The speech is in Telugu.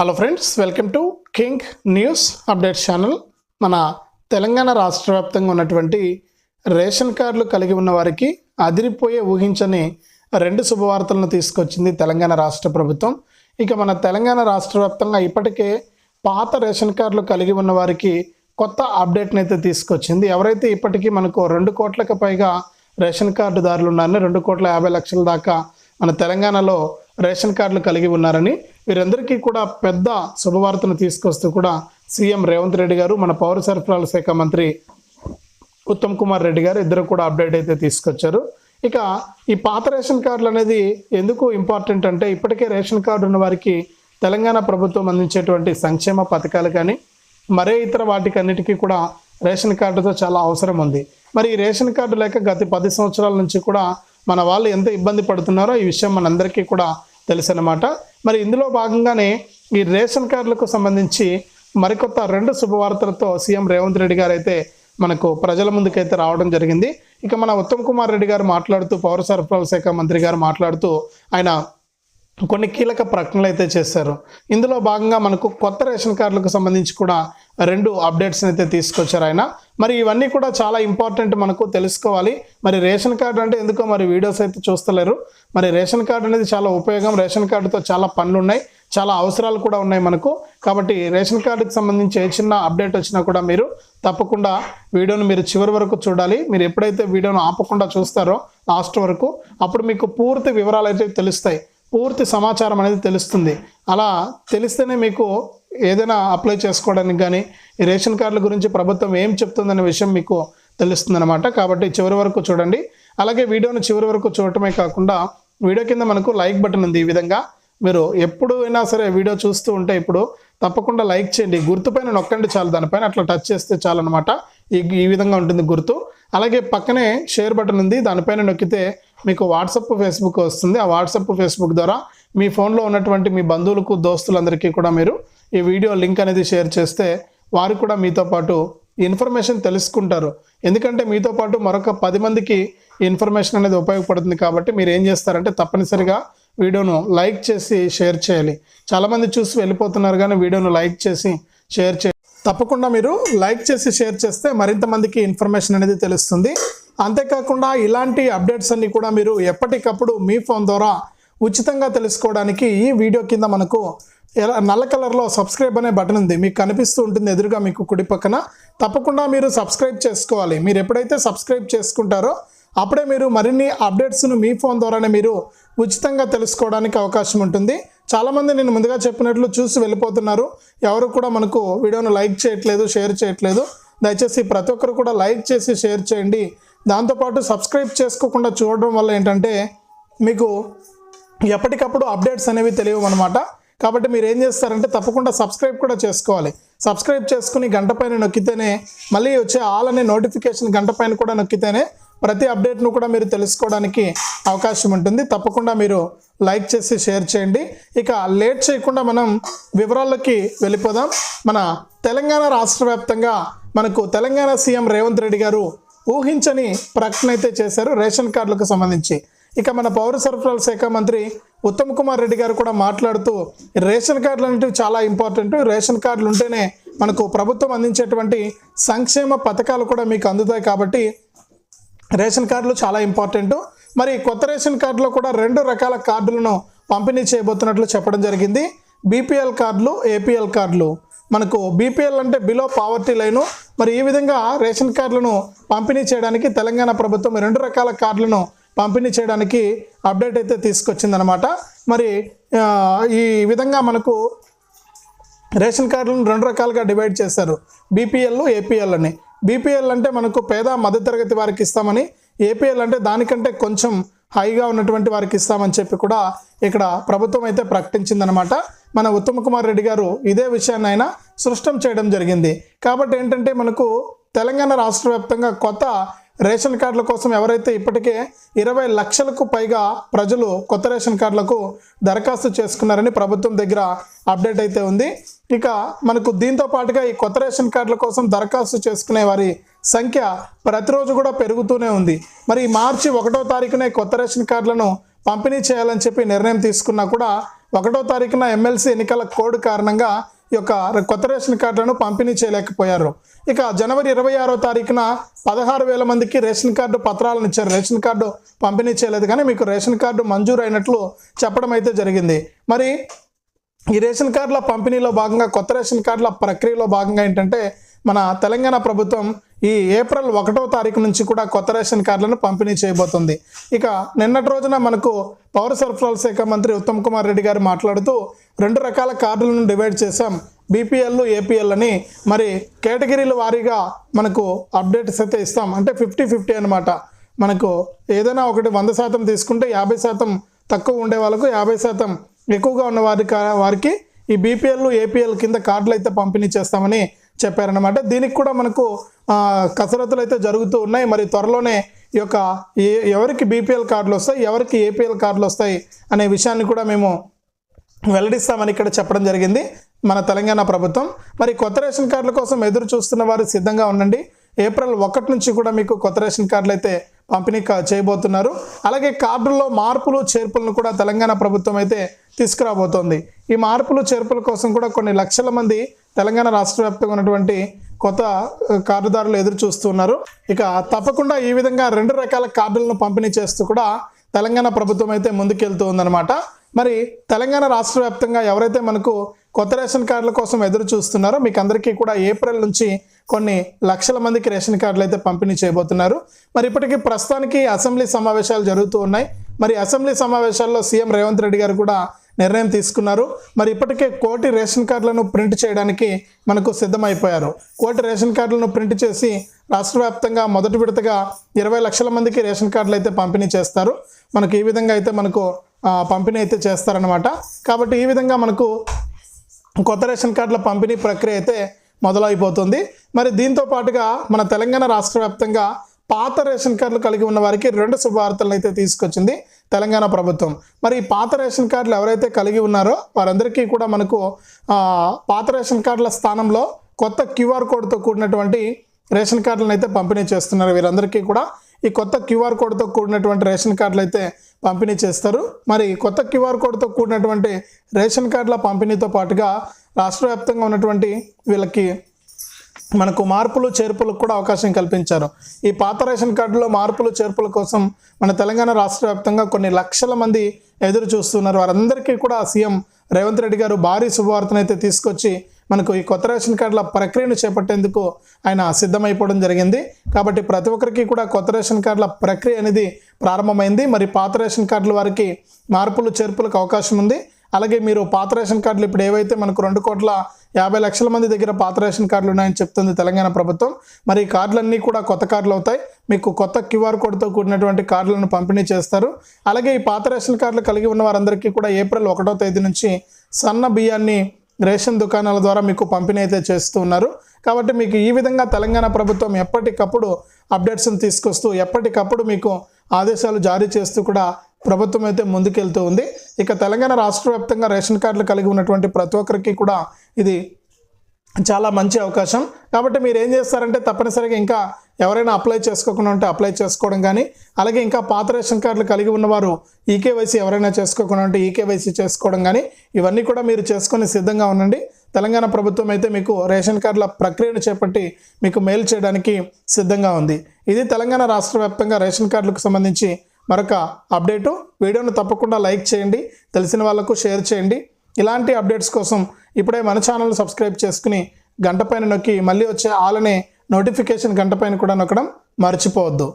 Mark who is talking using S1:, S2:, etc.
S1: Hello friends, welcome to king news updates channel. మన తెలంగాణ రాష్ట్ర వ్యాప్తంగా ఉన్నటువంటి రేషన్ కార్డులు కలిగి ఉన్న వారికి అదిరిపోయే ఊహించని రెండు శుభవార్తలను తీసుకొచ్చింది తెలంగాణ రాష్ట్ర ప్రభుత్వం. ఇక మన తెలంగాణ రాష్ట్ర వ్యాప్తంగా ఇప్పటికే పాత రేషన్ కార్డులు కలిగి ఉన్న వారికి కొత్త అప్డేట్ని అయితే తీసుకొచ్చింది. ఎవరైతే ఇప్పటికీ మనకు 2 కోట్లకు పైగా రేషన్ కార్డుదారులు ఉన్నారని, 2,50,00,000 దాకా మన తెలంగాణలో రేషన్ కార్డులు కలిగి ఉన్నారని, వీరందరికీ కూడా పెద్ద శుభవార్తను తీసుకొస్తూ కూడా సీఎం రేవంత్ రెడ్డి గారు, మన పౌర సరఫరాల శాఖ మంత్రి ఉత్తమ్ కుమార్ రెడ్డి గారు ఇద్దరు కూడా అప్డేట్ అయితే తీసుకొచ్చారు. ఇక ఈ పాత రేషన్ కార్డులు అనేది ఎందుకు ఇంపార్టెంట్ అంటే, ఇప్పటికే రేషన్ కార్డు ఉన్న వారికి తెలంగాణ ప్రభుత్వం అందించేటువంటి సంక్షేమ పథకాలు కానీ మరే ఇతర వాటికన్నిటికీ కూడా రేషన్ కార్డుతో చాలా అవసరం ఉంది. మరి ఈ రేషన్ కార్డు లేక గత 10 సంవత్సరాల నుంచి కూడా మన వాళ్ళు ఎంత ఇబ్బంది పడుతున్నారో ఈ విషయం మనందరికీ కూడా తెలుసు అన్నమాట. మరి ఇందులో భాగంగానే ఈ రేషన్ కార్డులకు సంబంధించి మరికొత్త 2 శుభవార్తలతో సీఎం రేవంత్ రెడ్డి గారు అయితే మనకు ప్రజల ముందుకైతే రావడం జరిగింది. ఇక మన ఉత్తమ్ కుమార్ రెడ్డి గారు మాట్లాడుతూ, పౌర సరఫరాల శాఖ మంత్రి గారు మాట్లాడుతూ ఆయన కొన్ని కీలక ప్రకటనలు అయితే చేశారు. ఇందులో భాగంగా మనకు కొత్త రేషన్ కార్డులకు సంబంధించి కూడా 2 అప్డేట్స్ అయితే తీసుకొచ్చారు ఆయన. మరి ఇవన్నీ కూడా చాలా ఇంపార్టెంట్, మనకు తెలుసుకోవాలి. మరి రేషన్ కార్డు అంటే ఎందుకో మరి వీడియోస్ అయితే చూస్తలేరు. మరి రేషన్ కార్డు అనేది చాలా ఉపయోగం, రేషన్ కార్డుతో చాలా పనులు ఉన్నాయి, చాలా అవసరాలు కూడా ఉన్నాయి మనకు. కాబట్టి రేషన్ కార్డుకి సంబంధించి ఏ చిన్న అప్డేట్ వచ్చినా కూడా మీరు తప్పకుండా వీడియోను మీరు చివరి వరకు చూడాలి. మీరు ఎప్పుడైతే వీడియోను ఆపకుండా చూస్తారో లాస్ట్ వరకు, అప్పుడు మీకు పూర్తి వివరాలు అయితే తెలుస్తాయి, పూర్తి సమాచారం అనేది తెలుస్తుంది. అలా తెలిస్తేనే మీకు ఏదైనా అప్లై చేసుకోవడానికి కానీ ఈ రేషన్ కార్డుల గురించి ప్రభుత్వం ఏం చెప్తుందనే విషయం మీకు తెలుస్తుందన్నమాట. కాబట్టి చివరి వరకు చూడండి. అలాగే వీడియోను చివరి వరకు చూడటమే కాకుండా వీడియో కింద మనకు లైక్ బటన్ ఉంది. ఈ విధంగా మీరు ఎప్పుడు అయినా సరే వీడియో చూస్తూ ఉంటే ఇప్పుడు తప్పకుండా లైక్ చేయండి. గుర్తుపైన నొక్కండి చాలు, దానిపైన అట్లా టచ్ చేస్తే చాలు అనమాట. ఈ విధంగా ఉంటుంది గుర్తు. అలాగే పక్కనే షేర్ బటన్ ఉంది, దానిపైన నొక్కితే మీకు వాట్సాప్, ఫేస్బుక్ వస్తుంది. ఆ వాట్సాప్, ఫేస్బుక్ ద్వారా మీ ఫోన్లో ఉన్నటువంటి మీ బంధువులకు, దోస్తులందరికీ కూడా మీరు ఈ వీడియో లింక్ అనేది షేర్ చేస్తే వారు కూడా మీతో పాటు ఇన్ఫర్మేషన్ తెలుసుకుంటారు. ఎందుకంటే మీతో పాటు మరొక 10 మందికి ఇన్ఫర్మేషన్ అనేది ఉపయోగపడుతుంది. కాబట్టి మీరు ఏం చేస్తారంటే తప్పనిసరిగా వీడియోను లైక్ చేసి షేర్ చేయాలి. చాలామంది చూసి వెళ్ళిపోతున్నారు, కానీ వీడియోను లైక్ చేసి షేర్ చేయాలి. తప్పకుండా మీరు లైక్ చేసి షేర్ చేస్తే మరింత మందికి ఇన్ఫర్మేషన్ అనేది తెలుస్తుంది. అంతేకాకుండా ఇలాంటి అప్డేట్స్ అన్ని కూడా మీరు ఎప్పటికప్పుడు మీ ఫోన్ ద్వారా ఉచితంగా తెలుసుకోవడానికి ఈ వీడియో కింద మనకు నల్ల కలర్లో సబ్స్క్రైబ్ అనే బటన్ ఉంది, మీకు కనిపిస్తూ ఉంటుంది ఎదురుగా మీకు కుడి పక్కన. తప్పకుండా మీరు సబ్స్క్రైబ్ చేసుకోవాలి. మీరు ఎప్పుడైతే సబ్స్క్రైబ్ చేసుకుంటారో అప్పుడే మీరు మరిన్ని అప్డేట్స్ను మీ ఫోన్ ద్వారానే మీరు ఉచితంగా తెలుసుకోవడానికి అవకాశం ఉంటుంది. చాలామంది నేను ముందుగా చెప్పినట్లు చూసి వెళ్ళిపోతున్నారు, ఎవరు కూడా మనకు వీడియోను లైక్ చేయట్లేదు, షేర్ చేయట్లేదు. దయచేసి ప్రతి ఒక్కరు కూడా లైక్ చేసి షేర్ చేయండి. దాంతోపాటు సబ్స్క్రైబ్ చేసుకోకుండా చూడడం వల్ల ఏంటంటే మీకు ఎప్పటికప్పుడు అప్డేట్స్ అనేవి తెలియవు అన్నమాట. కాబట్టి మీరు ఏం చేస్తారంటే తప్పకుండా సబ్స్క్రైబ్ కూడా చేసుకోవాలి. సబ్స్క్రైబ్ చేసుకుని గంట పైన నొక్కితేనే, మళ్ళీ వచ్చే ఆల్ అనే నోటిఫికేషన్ గంట పైన కూడా నొక్కితేనే ప్రతి అప్డేట్ను కూడా మీరు తెలుసుకోవడానికి అవకాశం ఉంటుంది. తప్పకుండా మీరు లైక్ చేసి షేర్ చేయండి. ఇక లేట్ చేయకుండా మనం వివరాల్లోకి వెళ్ళిపోదాం. మన తెలంగాణ రాష్ట్ర వ్యాప్తంగా మనకు తెలంగాణ సీఎం రేవంత్ రెడ్డి గారు ఊహించని ప్రకటన అయితే చేశారు రేషన్ కార్డులకు సంబంధించి. ఇక మన పౌర సరఫరాల శాఖ మంత్రి ఉత్తమ్ కుమార్ రెడ్డి గారు కూడా మాట్లాడుతూ, రేషన్ కార్డులు అనేవి చాలా ఇంపార్టెంట్, రేషన్ కార్డులు ఉంటేనే మనకు ప్రభుత్వం అందించేటువంటి సంక్షేమ పథకాలు కూడా మీకు అందుతాయి. కాబట్టి రేషన్ కార్డులు చాలా ఇంపార్టెంట్. మరి కొత్త రేషన్ కార్డులో కూడా 2 రకాల కార్డులను పంపిణీ చేయబోతున్నట్లు చెప్పడం జరిగింది. బీపీఎల్ కార్డులు, ఏపీఎల్ కార్డులు. మనకు బీపీఎల్ అంటే బిలో పావర్టీ లైను. మరి ఈ విధంగా రేషన్ కార్డులను పంపిణీ చేయడానికి తెలంగాణ ప్రభుత్వం 2 రకాల కార్డులను పంపిణీ చేయడానికి అప్డేట్ అయితే తీసుకొచ్చిందనమాట. మరి ఈ విధంగా మనకు రేషన్ కార్డులను 2 రకాలుగా డివైడ్ చేశారు, బీపీఎల్, ఏపీఎల్ అని. బీపీఎల్ అంటే మనకు పేద మధ్యతరగతి వారికి ఇస్తామని, ఏపీఎల్ అంటే దానికంటే కొంచెం హైగా ఉన్నటువంటి వారికి ఇస్తామని చెప్పి కూడా ఇక్కడ ప్రభుత్వం అయితే ప్రకటించిందనమాట. మన ఉత్తమ్ కుమార్ రెడ్డి గారు ఇదే విషయాన్ని ఆయన స్పష్టం చేయడం జరిగింది. కాబట్టి ఏంటంటే మనకు తెలంగాణ రాష్ట్ర వ్యాప్తంగా కొత్త రేషన్ కార్డుల కోసం ఎవరైతే ఇప్పటికే 20 లక్షలకు పైగా ప్రజలు కొత్త రేషన్ కార్డులకు దరఖాస్తు చేసుకున్నారని ప్రభుత్వం దగ్గర అప్డేట్ అయితే ఉంది. ఇక మనకు దీంతో పాటుగా ఈ కొత్త రేషన్ కార్డుల కోసం దరఖాస్తు చేసుకునే వారి సంఖ్య ప్రతిరోజు కూడా పెరుగుతూనే ఉంది. మరి మార్చి 1వ తారీఖునే కొత్త రేషన్ కార్డులను పంపిణీ చేయాలని చెప్పి నిర్ణయం తీసుకున్నా కూడా 1వ తారీఖున ఎమ్మెల్సీ ఎన్నికల కోడ్ కారణంగా ఈ యొక్క కొత్త రేషన్ కార్డులను పంపిణీ చేయలేకపోయారు. ఇక జనవరి 26వ తారీఖున 16,000 మందికి రేషన్ కార్డు పత్రాలను ఇచ్చారు. రేషన్ కార్డు పంపిణీ చేయలేదు, కానీ మీకు రేషన్ కార్డు మంజూరు అయినట్లు చెప్పడం అయితే జరిగింది. మరి ఈ రేషన్ కార్డుల పంపిణీలో భాగంగా, కొత్త రేషన్ కార్డుల ప్రక్రియలో భాగంగా ఏంటంటే మన తెలంగాణ ప్రభుత్వం ఈ ఏప్రిల్ 1వ తారీఖు నుంచి కూడా కొత్త రేషన్ కార్డులను పంపిణీ చేయబోతుంది. ఇక నిన్నటి రోజున మనకు పౌర సరఫరాల శాఖ మంత్రి ఉత్తమ్ కుమార్ రెడ్డి గారు మాట్లాడుతూ 2 రకాల కార్డులను డివైడ్ చేశాం, బీపీఎల్, ఏపీఎల్ అని. మరి కేటగిరీల వారీగా మనకు అప్డేట్స్ అయితే ఇస్తాం. అంటే 50-50 అనమాట. మనకు ఏదైనా ఒకటి 100% తీసుకుంటే 50% తక్కువ ఉండే వాళ్ళకు 50% ఎక్కువగా ఉన్న వారికి ఈ బీపీఎల్, ఏపీఎల్ కింద కార్డులు అయితే పంపిణీ చేస్తామని చెప్పారనమాట. దీనికి కూడా మనకు కసరత్తులు అయితే జరుగుతూ ఉన్నాయి. మరి త్వరలోనే ఈ యొక్క ఎవరికి బీపీఎల్ కార్డులు వస్తాయి, ఎవరికి ఏపీఎల్ కార్డులు వస్తాయి అనే విషయాన్ని కూడా మేము వెల్లడిస్తామని ఇక్కడ చెప్పడం జరిగింది మన తెలంగాణ ప్రభుత్వం. మరి కొత్త రేషన్ కార్డుల కోసం ఎదురు చూస్తున్న వారు సిద్ధంగా ఉండండి. ఏప్రిల్ 1 నుంచి కూడా మీకు కొత్త రేషన్ కార్డులు అయితే పంపిణీ చేయబోతున్నారు. అలాగే కార్డుల్లో మార్పులు చేర్పులను కూడా తెలంగాణ ప్రభుత్వం అయితే తీసుకురాబోతోంది. ఈ మార్పులు చేర్పుల కోసం కూడా కొన్ని లక్షల మంది తెలంగాణ రాష్ట్ర వ్యాప్తంగా ఉన్నటువంటి కొత్త కార్డుదారులు ఎదురు చూస్తున్నారు. ఇక తప్పకుండా ఈ విధంగా 2 రకాల కార్డులను పంపిణీ చేస్తూ కూడా తెలంగాణ ప్రభుత్వం అయితే ముందుకెళ్తూ ఉందన్నమాట. మరి తెలంగాణ రాష్ట్ర వ్యాప్తంగా ఎవరైతే మనకు కొత్త రేషన్ కార్డుల కోసం ఎదురు చూస్తున్నారో మీకు అందరికీ కూడా ఏప్రిల్ నుంచి కొన్ని లక్షల మందికి రేషన్ కార్డులు అయితే పంపిణీ చేయబోతున్నారు. మరి ఇప్పటికీ ప్రస్తుతానికి అసెంబ్లీ సమావేశాలు జరుగుతూ ఉన్నాయి. మరి అసెంబ్లీ సమావేశాల్లో సీఎం రేవంత్ రెడ్డి గారు కూడా నిర్ణయం తీసుకున్నారు. మరి ఇప్పటికే 1 కోటి రేషన్ కార్డులను ప్రింట్ చేయడానికి మనకు సిద్ధమైపోయారు. 1 కోటి రేషన్ కార్డులను ప్రింట్ చేసి రాష్ట్ర వ్యాప్తంగా మొదటి విడతగా 20 లక్షల మందికి రేషన్ కార్డులు అయితే పంపిణీ చేస్తారు. మనకు ఈ విధంగా అయితే మనకు పంపిణీ అయితే చేస్తారనమాట. కాబట్టి ఈ విధంగా మనకు కొత్త రేషన్ కార్డుల పంపిణీ ప్రక్రియ అయితే మొదలైపోతుంది. మరి దీంతో పాటుగా మన తెలంగాణ రాష్ట్ర వ్యాప్తంగా పాత రేషన్ కార్డులు కలిగి ఉన్న వారికి 2 శుభవార్తలను అయితే తీసుకొచ్చింది తెలంగాణ ప్రభుత్వం. మరి ఈ పాత రేషన్ కార్డులు ఎవరైతే కలిగి ఉన్నారో వారందరికీ కూడా మనకు పాత రేషన్ కార్డుల స్థానంలో కొత్త QR కోడ్తో కూడినటువంటి రేషన్ కార్డులను అయితే పంపిణీ చేస్తున్నారు. వీరందరికీ కూడా ఈ కొత్త QR కోడ్తో కూడినటువంటి రేషన్ కార్డులు అయితే పంపిణీ చేస్తారు. మరి కొత్త QR కోడ్తో కూడినటువంటి రేషన్ కార్డుల పంపిణీతో పాటుగా రాష్ట్ర వ్యాప్తంగా ఉన్నటువంటి వీళ్ళకి మనకు మార్పులు చేర్పులకు కూడా అవకాశం కల్పించారు. ఈ పాత రేషన్ కార్డులో మార్పులు చేర్పుల కోసం మన తెలంగాణ రాష్ట్ర వ్యాప్తంగా కొన్ని లక్షల మంది ఎదురు చూస్తున్నారు. వారందరికీ కూడా సీఎం రేవంత్ రెడ్డి గారు భారీ శుభవార్తను అయితే తీసుకొచ్చి మనకు ఈ కొత్త రేషన్ కార్డుల ప్రక్రియను చేపట్టేందుకు ఆయన సిద్ధమైపోవడం జరిగింది. కాబట్టి ప్రతి ఒక్కరికి కూడా కొత్త రేషన్ కార్డుల ప్రక్రియ అనేది ప్రారంభమైంది. మరి పాత రేషన్ కార్డుల వారికి మార్పులు చేర్పులకు అవకాశం ఉంది. అలాగే మీరు పాత రేషన్ కార్డులు ఇప్పుడు ఏవైతే మనకు 2,50,00,000 మంది దగ్గర పాత రేషన్ కార్డులు ఉన్నాయని చెప్తుంది తెలంగాణ ప్రభుత్వం. మరి ఈ కార్డులన్నీ కూడా కొత్త కార్డులు అవుతాయి. మీకు కొత్త QR కోడ్తో కూడినటువంటి కార్డులను పంపిణీ చేస్తారు. అలాగే ఈ పాత రేషన్ కార్డులు కలిగి ఉన్న వారందరికీ కూడా ఏప్రిల్ 1వ తేదీ నుంచి సన్న బియ్యాన్ని రేషన్ దుకాణాల ద్వారా మీకు పంపిణీ అయితే చేస్తూ ఉన్నారు. కాబట్టి మీకు ఈ విధంగా తెలంగాణ ప్రభుత్వం ఎప్పటికప్పుడు అప్డేట్స్ని తీసుకొస్తూ ఎప్పటికప్పుడు మీకు ఆదేశాలు జారీ చేస్తూ కూడా ప్రభుత్వం అయితే ముందుకెళ్తూ ఉంది. ఇక తెలంగాణ రాష్ట్ర వ్యాప్తంగా రేషన్ కార్డులు కలిగి ఉన్నటువంటి ప్రతి ఒక్కరికి కూడా ఇది చాలా మంచి అవకాశం. కాబట్టి మీరు ఏం చేస్తారంటే తప్పనిసరిగా ఇంకా ఎవరైనా అప్లై చేసుకోకుండా ఉంటే అప్లై చేసుకోవడం కానీ, అలాగే ఇంకా పాత రేషన్ కార్డులు కలిగి ఉన్నవారు ఈకేవైసీ ఎవరైనా చేసుకోకుండా ఉంటే ఈకేవైసీ చేసుకోవడం కానీ, ఇవన్నీ కూడా మీరు చేసుకొని సిద్ధంగా ఉండండి. తెలంగాణ ప్రభుత్వం అయితే మీకు రేషన్ కార్డుల ప్రక్రియను చేపట్టి మీకు మెయిల్ చేయడానికి సిద్ధంగా ఉంది. ఇది తెలంగాణ రాష్ట్ర వ్యాప్తంగా రేషన్ కార్డులకు సంబంధించి మరొక అప్డేటు. వీడియోను తప్పకుండా లైక్ చేయండి, తెలిసిన వాళ్ళకు షేర్ చేయండి. ఇలాంటి అప్డేట్స్ కోసం ఇప్పుడే మన ఛానల్ సబ్స్క్రైబ్ చేసుకుని గంట పైన నొక్కి మళ్ళీ వచ్చే ఆల్ అనే నోటిఫికేషన్ గంట పైన కూడా నొక్కడం మర్చిపోవద్దు.